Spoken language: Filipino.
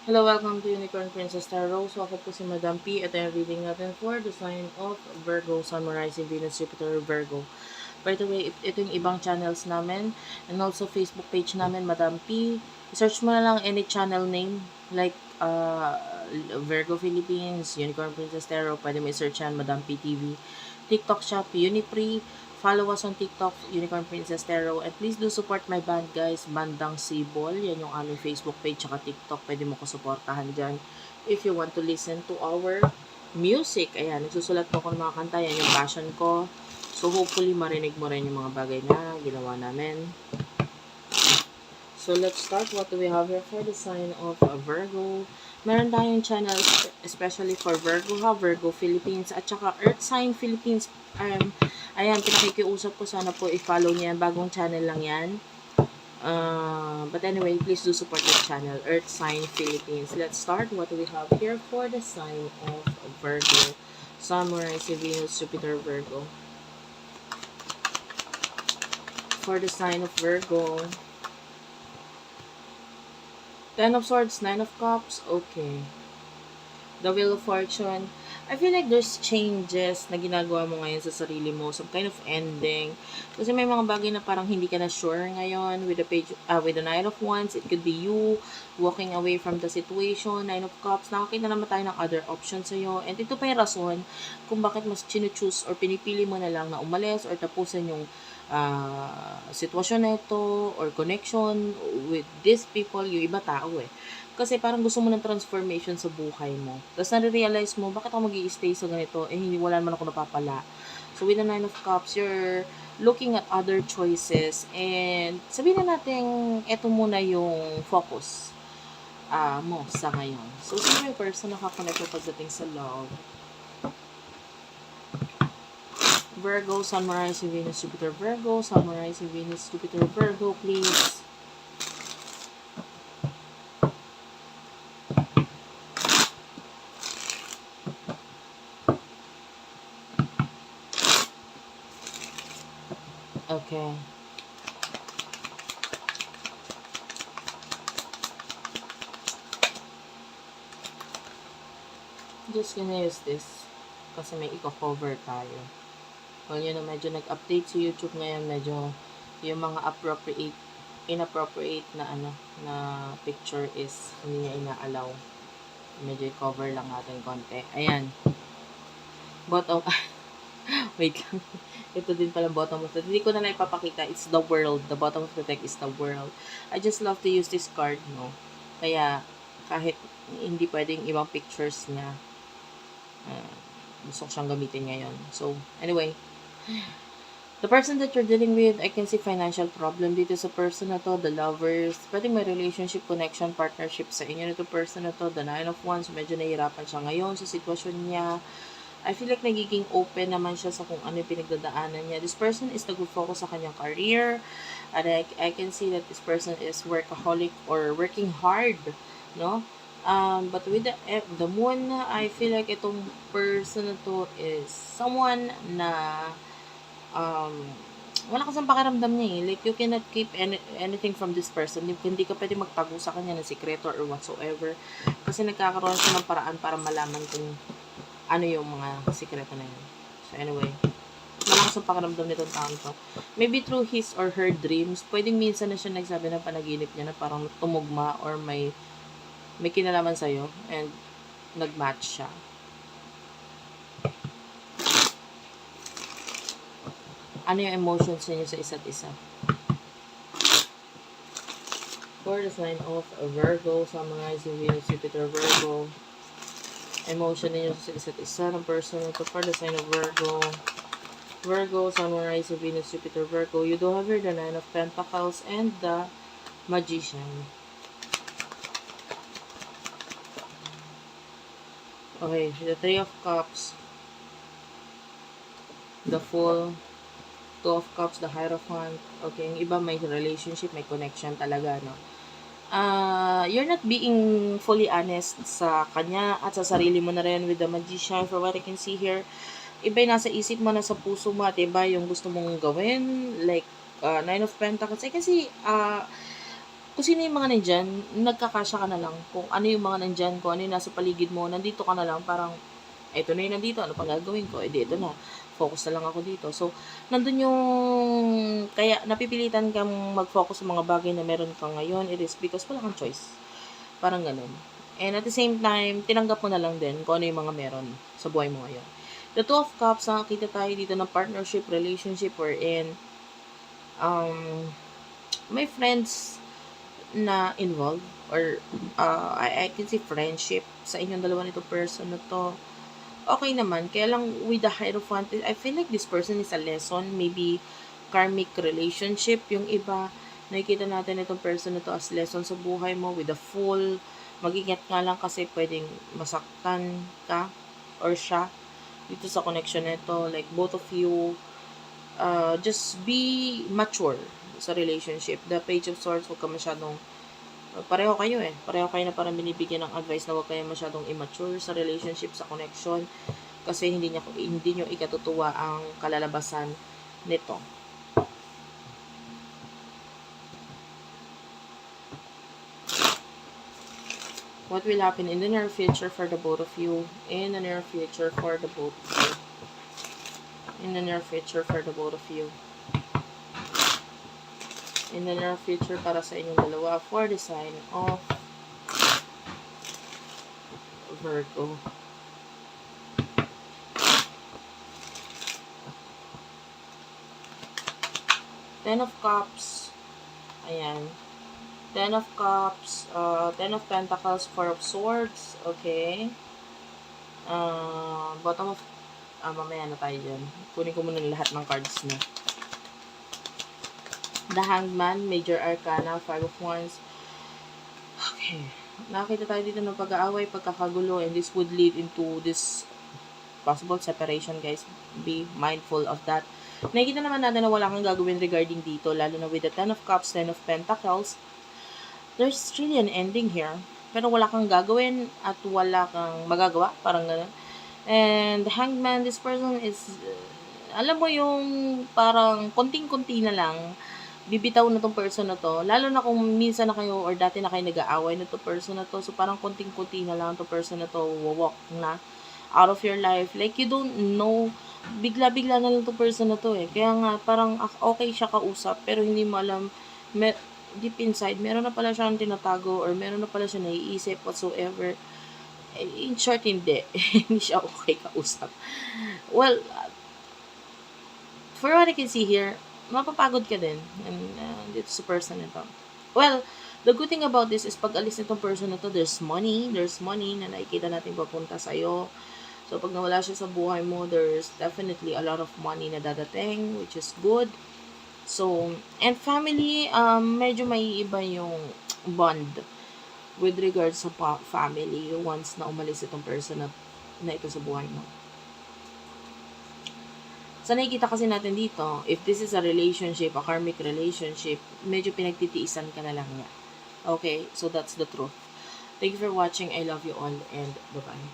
Hello, welcome to Unicorn Princess Tarot. So, ako po si Madam P. Ito yung reading natin for the sign of Virgo, Sun, Rising, Venus, Jupiter, Virgo. By the way, ito yung ibang channels namin and also Facebook page namin, Madam P. Search mo na lang any channel name like Virgo Philippines, Unicorn Princess Tarot. Pwede mo i-search yan, Madam P TV. TikTok shop, Unipree. Follow us on TikTok, Unicorn Princess Tarot. And please do support my band, guys. Bandang Sibol. Yan yung aming Facebook page tsaka TikTok. Pwede mo ko supportahan dyan. If you want to listen to our music. Ayan, nagsusulat po ako ng mga kanta. Yan yung passion ko. So, hopefully, marinig mo rin yung mga bagay na ginawa namin. So, let's start. What do we have here for the sign of Virgo? Meron tayong channel especially for Virgo, Virgo Philippines, at saka Earth Sign Philippines. Ayan, pinakikiusap ko, sana po i-follow niya. Bagong channel lang yan. But anyway, please do support the channel, Earth Sign Philippines. Let's start. What do we have here for the sign of Virgo? Samurai, Venus, Jupiter, Virgo. For the sign of Virgo, Ten of Swords, Nine of Cups, okay. The Wheel of Fortune. I feel like there's changes na ginagawa mo ngayon sa sarili mo, some kind of ending. Kasi may mga bagay na parang hindi ka na sure ngayon with the Nine of Wands. It could be you walking away from the situation. Nine of Cups, nakakita naman tayo ng other options sa'yo. And ito pa yung rason kung bakit mas choose or pinipili mo na lang na umalis or tapusin yung sitwasyon na ito or connection with these people, yung iba tao eh. Kasi parang gusto mo ng transformation sa buhay mo. Tapos nare-realize mo, bakit ako mag-i-stay sa ganito? Eh, hindi, wala naman ako napapala. So, with the Nine of Cups, you're looking at other choices. And, sabihin na natin, eto muna yung focus mo sa ngayon. So, sino yung person na kakonect mo pagdating sa love? Virgo, Sun, Rising, Venus, Jupiter, Virgo. Sun, Rising, Venus, Jupiter, Virgo, please. Okay. Just gonna use this kasi may i-cover tayo. Well, yun na, medyo nag-update si YouTube ngayon, medyo yung mga inappropriate na na picture is hindi niya ina-allow. Medyo i-cover lang natin konti. Ayan. Bottom, wait lang. Ito din pala bottom of the deck. Hindi ko na lang ipapakita. It's the world. The bottom of the deck is the world. I just love to use this card, no? Kaya, kahit hindi pwedeng ibang pictures niya, gusto ko siyang gamitin ngayon. So, anyway, the person that you're dealing with, I can see financial problem dito sa person na to, the lovers, pwedeng may relationship, connection, partnership sa inyo nito person na to, the Nine of Wands, medyo nahihirapan siya ngayon sa sitwasyon niya. I feel like nagiging open naman siya sa kung ano yung pinagdadaanan niya. This person is nag-focus sa kanyang career. And I can see that this person is workaholic or working hard, no? But with the moon, I feel like itong person na to is someone na wala kasang pakiramdam niya eh. Like, you cannot keep anything from this person. Hindi ka pwede magtago sa kanya ng sikreto or whatsoever. Kasi nagkakaroon siya ng paraan para malaman kung ano yung mga sikreto na yun. So, anyway, malakas ang pakiramdam nitong taon to. Maybe through his or her dreams, pwedeng minsan na siya nagsabi ng panaginip niya na parang tumugma or may kinalaman sa'yo and nag-match siya. Ano yung emotions niyo sa isa't isa? For the sign of Virgo, summarizing Venus, Jupiter, Virgo, emotion ninyo sa isa't isa ng person ito for the sign of Virgo. Virgo, Sun, Rising, Venus, Jupiter, Virgo. You do have here the Nine of Pentacles and the Magician. Okay, the Three of Cups, the Fool, Two of Cups, the Hierophant. Okay, yung iba may relationship, may connection talaga, no? You're not being fully honest sa kanya at sa sarili mo na rin with the Magician. For what I can see here, iba yung nasa isip mo, nasa puso mo, at iba yung gusto mong gawin. Like, Nine of Pentacles. I can see, kung sino yung mga nandyan, nagkakasya ka na lang. Kung ano yung mga nandyan, kung ano yung nasa paligid mo, nandito ka na lang, parang, eto na yung nandito, ano pang gagawin ko? Eh, di, ito na. Focus na lang ako dito. So, nandun yung, kaya napipilitan kang mag-focus sa mga bagay na meron ka ngayon, it is because wala kang choice. Parang ganun. And at the same time, tinanggap mo na lang din kung ano yung mga meron sa buhay mo ngayon. The Two of Cups, nakakita tayo dito ng partnership, relationship, wherein, may friends na involved or I can say friendship sa inyong dalawa nito person na to. Okay naman. Kaya lang with the Hierophant, I feel like this person is a lesson. Maybe karmic relationship. Yung iba, nakikita natin itong person na to as lesson sa buhay mo with the Fool. Mag-ingat nga lang kasi pwedeng masaktan ka or siya dito sa connection nito. Like both of you, just be mature sa relationship. The Page of Swords, huwag ka masyadong pareho kayo eh. Pareho kayo na parang binibigyan ng advice na huwag kayo masyadong immature sa relationship, sa connection. Kasi hindi nyo ikatutuwa ang kalalabasan nito. What will happen in the near future for the both of you? In the near future for the both of you. In the near future for the both of you. In the near future para sa inyong dalawa for the sign of Virgo. Ten of Cups. Ayan. Ten of Cups. Ten of Pentacles. Four of Swords. Okay. Bottom of... mamaya na tayo dyan. Kunin ko muna lahat ng cards na. The Hangman. Major Arcana. Five of Wands. Okay. Nakakita tayo dito ng pag-aaway, pagkakagulo, and this would lead into this possible separation, guys. Be mindful of that. Nakikita naman natin na wala kang gagawin regarding dito, lalo na with the Ten of Cups, Ten of Pentacles. There's really an ending here. Pero wala kang gagawin at wala kang magagawa. Parang gano'n. And the Hangman, this person is, alam mo yung parang konting-konti na lang, bibitaw na tong person na to. Lalo na kung minsan na kayo or dati na kayo nag-aaway na tong person na to. So, parang konting-konti na lang tong person na to walk na out of your life. Like, you don't know, bigla-bigla na lang tong person na to eh. Kaya nga, parang okay siya kausap, pero hindi mo alam, deep inside, meron na pala siyang tinatago or meron na pala siya naiisip whatsoever. In short, hindi. Hindi siya okay kausap. Well, for what I can see here, mapapagod ka din. And dito sa person nito. Well, the good thing about this is pag alis nitong person na to, there's money. There's money na nakikita natin papunta sa'yo. So, pag nawala siya sa buhay mo, there's definitely a lot of money na dadating, which is good. So, and family, medyo may iba yung bond with regards sa family once na umalis itong person na ito sa buhay mo. So, nakikita kasi natin dito, if this is a relationship, a karmic relationship, medyo pinagtitiisan ka na lang niya. Okay? So, that's the truth. Thank you for watching. I love you all and bye-bye.